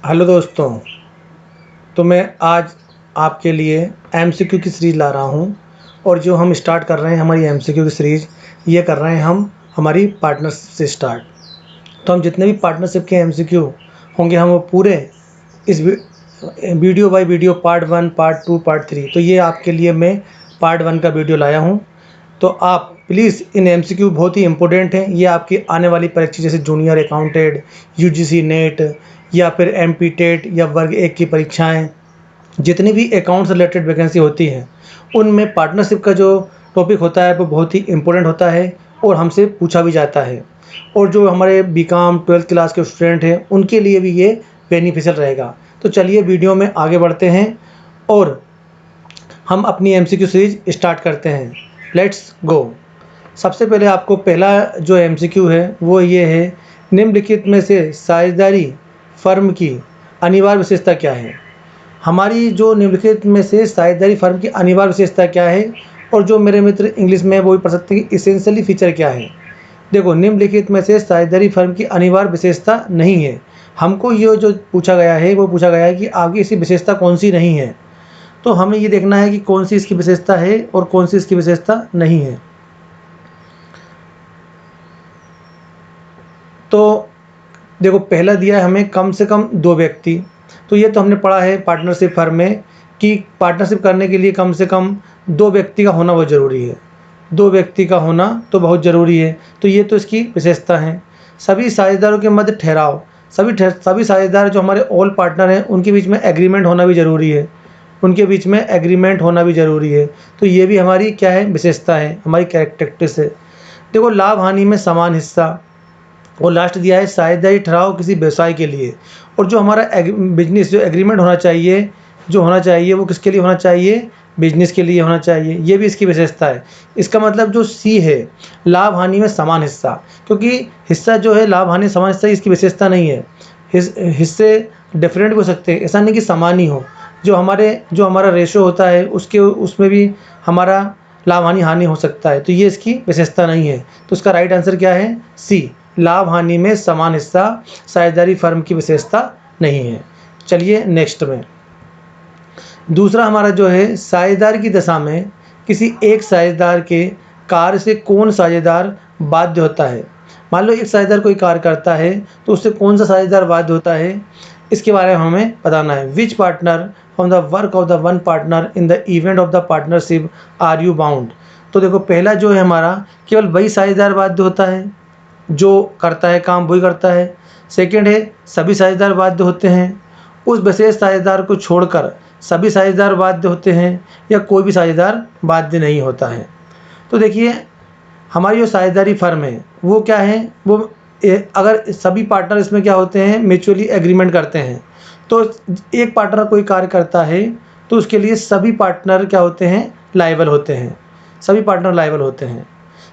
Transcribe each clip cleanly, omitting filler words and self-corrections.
Hello दोस्तों। तो मैं आज आपके लिए एमसीक्यू की सीरीज़ ला रहा हूँ और जो हम स्टार्ट कर रहे हैं हमारी एमसीक्यू की सीरीज़, ये कर रहे हैं हम हमारी पार्टनरशिप से स्टार्ट। तो हम जितने भी पार्टनरशिप के एमसीक्यू होंगे हम वो पूरे इस video by video part 1, part 2, part 3, तो ये आपके लिए मैं पार्ट 1 का वीडियो लाया हूँ। तो आप प्लीज़ इन एमसीक्यू बहुत ही इंपॉर्टेंट हैं, ये आपकी आने वाली परीक्षा जैसे जूनियर अकाउंटेंट, यूजीसी नेट या फिर एमपी टेट या वर्ग 1 की परीक्षाएं, जितनी भी अकाउंट से रिलेटेड वैकेंसी होती हैं उनमें पार्टनरशिप का जो टॉपिक होता है वो बहुत ही इंपॉर्टेंट होता है और हमसे पूछा भी जाता है। और जो हमारे बीकॉम 12th क्लास के स्टूडेंट हैं उनके लिए भी ये बेनिफिशियल रहेगा। तो चलिए वीडियो में आगे बढ़ते हैं और हम अपनी एमसीक्यू सीरीज स्टार्ट करते हैं। Let's go. सबसे पहले आपको पहला जो एमसीक्यू है वो ये है, निम्नलिखित में से साझेदारी फर्म की अनिवार्य विशेषता क्या है। हमारी जो निम्नलिखित में से साझेदारी फर्म की अनिवार्य विशेषता क्या है, और जो मेरे मित्र इंग्लिश में वो भी पढ़ सकते हैं कि इसेंशियली फीचर क्या है। देखो, निम्नलिखित में से साझेदारी फर्म की अनिवार्य विशेषता नहीं है। हमको ये जो पूछा गया है वो पूछा गया है कि आपकी इसकी विशेषता कौन सी नहीं है। तो हमें ये देखना है कि कौन सी इसकी विशेषता है और कौन सी इसकी विशेषता नहीं है। तो देखो, पहला दिया है हमें कम से कम 2 व्यक्ति। तो ये तो हमने पढ़ा है पार्टनरशिप फर्म में कि पार्टनरशिप करने के लिए कम से कम 2 व्यक्ति का होना बहुत ज़रूरी है। 2 व्यक्ति का होना तो बहुत ज़रूरी है। तो ये तो इसकी विशेषता है। सभी साझेदारों के मध्य ठहराव, सभी साझेदार जो हमारे ऑल पार्टनर हैं उनके बीच में एग्रीमेंट होना भी ज़रूरी है। उनके बीच में एग्रीमेंट होना भी ज़रूरी है। तो ये भी हमारी क्या है, विशेषता है, हमारी कैरेक्टरिस्टिक्स है। देखो, लाभ हानि में समान हिस्सा, और लास्ट दिया है साझेदारी ठहराव किसी व्यवसाय के लिए। और जो हमारा बिजनेस जो एग्रीमेंट होना चाहिए, वो किसके लिए होना चाहिए, बिजनेस के लिए होना चाहिए। ये भी इसकी विशेषता है। इसका मतलब जो सी है, लाभ हानि में समान हिस्सा, क्योंकि हिस्सा जो है लाभ हानि समान हिस्सा इसकी विशेषता नहीं है। हिस्से डिफरेंट भी हो सकते हैं, ऐसा नहीं कि समान ही हो। जो हमारा रेशो होता है उसमें भी हमारा लाभ हानि हो सकता है। तो ये इसकी विशेषता नहीं है। तो इसका राइट आंसर क्या है, सी, लाभ हानि में समान हिस्सा साझेदारी फर्म की विशेषता नहीं है। चलिए नेक्स्ट में, दूसरा हमारा जो है, साझेदार की दशा में किसी एक साझेदार के कार्य से कौन साझेदार बाध्य होता है। मान लो एक साझेदार कोई कार्य करता है तो उससे कौन सा साझेदार बाध्य होता है, इसके बारे में हमें बताना है। Which partner from the work of the one partner in the event of the partnership are you bound. तो देखो, पहला जो है हमारा, केवल वही साझेदार बाध्य होता है जो करता है काम, वही करता है। सेकंड है, सभी साझेदार बाध्य होते हैं। उस विशेष साझेदार को छोड़कर सभी साझेदार बाध्य होते हैं, या कोई भी साझेदार बाध्य नहीं होता है। तो देखिए, हमारी जो साझेदारी फर्म है वो क्या है, वो अगर सभी पार्टनर इसमें क्या होते हैं, म्यूचुअली एग्रीमेंट करते हैं। तो एक पार्टनर कोई कार्य करता है तो उसके लिए सभी पार्टनर क्या होते हैं, लायबल होते हैं। सभी पार्टनर लायबल होते हैं।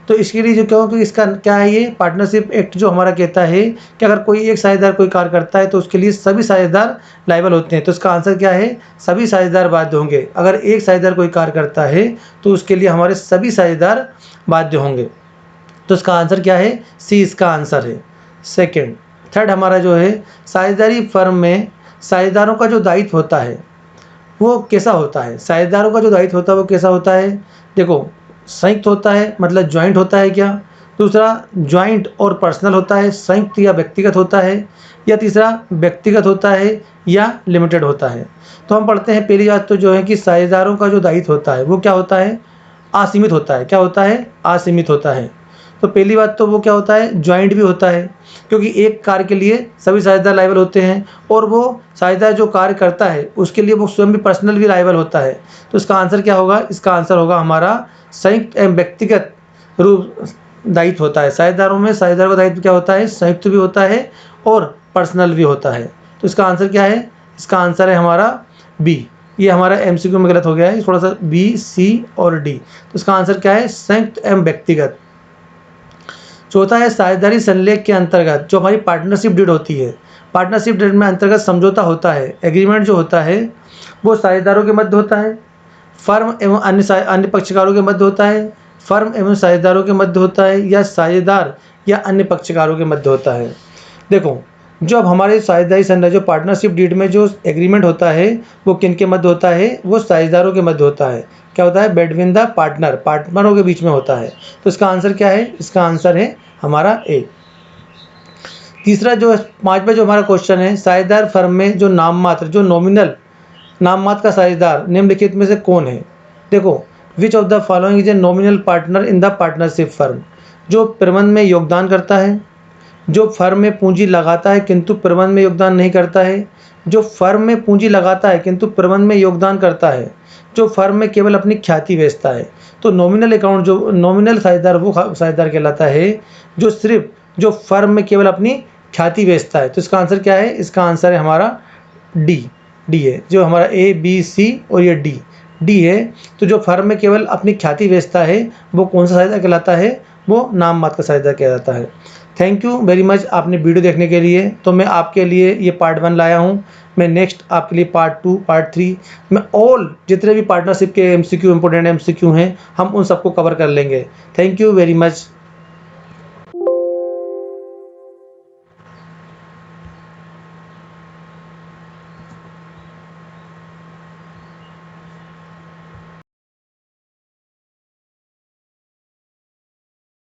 तो इसके लिए जो क्योंकि इसका क्या है, ये पार्टनरशिप एक्ट जो हमारा कहता है कि अगर कोई एक साझेदार कोई कार्य करता है तो उसके लिए सभी साझेदार लायबल होते हैं। तो इसका आंसर क्या है, सभी साझेदार बाध्य होंगे। अगर एक साझेदार कोई कार्य करता है तो उसके लिए हमारे सभी साझेदार बाध्य होंगे। तो इसका आंसर क्या है, सी इसका आंसर है। सेकेंड, थर्ड हमारा जो है, साझेदारी फर्म में साझेदारों का जो दायित्व होता है वो कैसा होता है। साझेदारों का जो दायित्व होता है वो कैसा होता है, देखो, संयुक्त होता है, मतलब जॉइंट होता है क्या। दूसरा, जॉइंट और पर्सनल होता है, संयुक्त या व्यक्तिगत होता है। या तीसरा, व्यक्तिगत होता है या लिमिटेड होता है। तो हम पढ़ते हैं, पहली बात तो जो है कि साझेदारों का जो दायित्व होता है वो क्या होता है, असीमित होता है। क्या होता है, असीमित होता है। तो पहली बात तो वो क्या होता है, जॉइंट भी होता है, क्योंकि एक कार्य के लिए सभी साझेदार लायबल होते हैं, और वो साझेदार जो कार्य करता है उसके लिए वो स्वयं भी पर्सनल भी लायबल होता है। तो इसका आंसर क्या होगा, इसका आंसर होगा हमारा संयुक्त एवं व्यक्तिगत रूप दायित्व होता है। साझेदारों में साझेदारों का दायित्व क्या होता है, संयुक्त भी होता है और पर्सनल भी होता है। तो इसका आंसर क्या है, इसका आंसर है हमारा बी। ये हमारा एमसीक्यू में गलत हो गया है, थोड़ा सा, बी, सी और डी। तो इसका आंसर क्या है, संयुक्त एवं व्यक्तिगत। चौथा है, साझेदारी संलेख के अंतर्गत जो हमारी पार्टनरशिप डीड होती है, पार्टनरशिप डीड में अंतर्गत समझौता होता है, एग्रीमेंट जो होता है वो साझेदारों के मध्य होता है, फर्म एवं अन्य पक्षकारों के मध्य होता है, फर्म एवं साझेदारों के मध्य होता है, या साझेदार या अन्य पक्षकारों के मध्य होता है। देखो, जो अब हमारे साझेदारी संरचना जो पार्टनरशिप डीड में जो एग्रीमेंट होता है वो किन के मध्य होता है, वो साझेदारों के मध्य होता है। क्या होता है, बिटवीन द पार्टनरों के बीच में होता है। तो इसका आंसर क्या है, इसका आंसर है हमारा ए। तीसरा जो 5वां जो हमारा क्वेश्चन है, साझेदार फर्म में जो नाम मात्र जो नॉमिनल नाम मात्र का साझेदार निम्नलिखित में से कौन है। देखो, which of the following is a nominal partner in the partnership firm, जो प्रबंध में योगदान करता है, जो फर्म में पूंजी लगाता है किंतु प्रबंध में योगदान नहीं करता है, जो फर्म में पूंजी लगाता है किंतु प्रबंध में योगदान करता है, जो फर्म में केवल अपनी ख्याति बेचता है। तो नॉमिनल अकाउंट जो नॉमिनल साझेदार वो साझेदार कहलाता है जो सिर्फ जो फर्म में केवल अपनी ख्याति बेचता है। तो इसका आंसर क्या है, इसका आंसर है हमारा डी है। जो हमारा ए बी सी और ये डी है। तो जो फर्म में केवल अपनी ख्याति बेचता है वो कौन सा साझेदार कहलाता है, वो नाम मात्र का साझेदार कहलाता है। थैंक यू वेरी मच आपने वीडियो देखने के लिए। तो मैं आपके लिए ये पार्ट 1 लाया हूँ। मैं नेक्स्ट आपके लिए पार्ट 2 पार्ट 3 में ऑल जितने भी पार्टनरशिप के MCQ इंपॉर्टेंट MCQ हैं हम उन सबको कवर कर लेंगे। Thank you very much.